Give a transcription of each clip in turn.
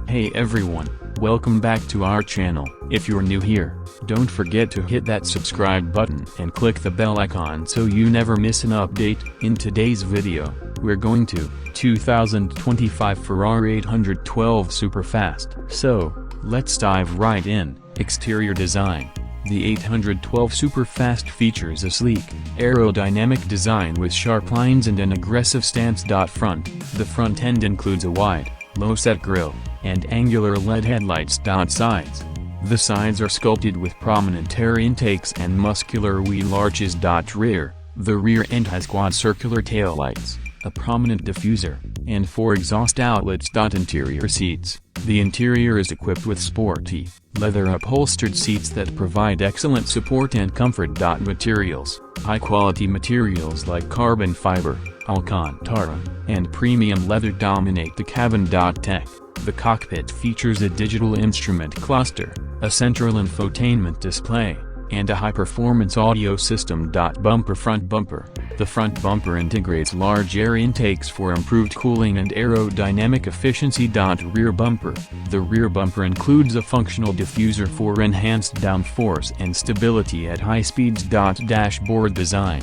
Hey everyone, welcome back to our channel. If you're new here, don't forget to hit that subscribe button and click the bell icon so you never miss an update. In today's video, we're going to 2025 Ferrari 812 Superfast. So, let's dive right in. Exterior design. The 812 Superfast features a sleek, aerodynamic design with sharp lines and an aggressive stance. Front. The front end includes a wide, low-set grille, and angular LED headlights. Sides. The sides are sculpted with prominent air intakes and muscular wheel arches. Rear. The rear end has quad circular taillights, a prominent diffuser, and 4 exhaust outlets. Interior seats. The interior is equipped with sporty, leather-upholstered seats that provide excellent support and comfort. Materials. High-quality materials like carbon fiber, Alcantara, and premium leather dominate the cabin. Tech. The cockpit features a digital instrument cluster, a central infotainment display, and a high-performance audio system. Front bumper. The front bumper integrates large air intakes for improved cooling and aerodynamic efficiency. Rear bumper. The rear bumper includes a functional diffuser for enhanced downforce and stability at high speeds. Dashboard design.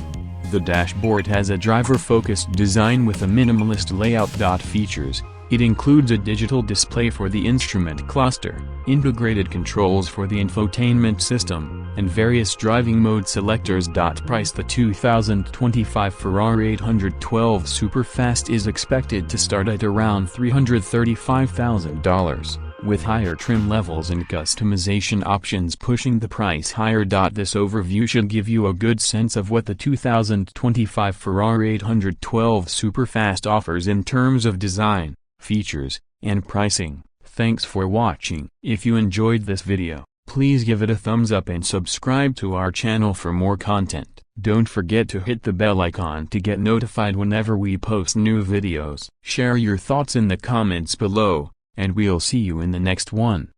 The dashboard has a driver-focused design with a minimalist layout. Features. It includes a digital display for the instrument cluster, integrated controls for the infotainment system, and various driving mode selectors. Price. The 2025 Ferrari 812 Superfast is expected to start at around $335,000, with higher trim levels and customization options pushing the price higher. This overview should give you a good sense of what the 2025 Ferrari 812 Superfast offers in terms of design, features, and pricing. Thanks for watching. If you enjoyed this video, please give it a thumbs up and subscribe to our channel for more content. Don't forget to hit the bell icon to get notified whenever we post new videos. Share your thoughts in the comments below, and we'll see you in the next one.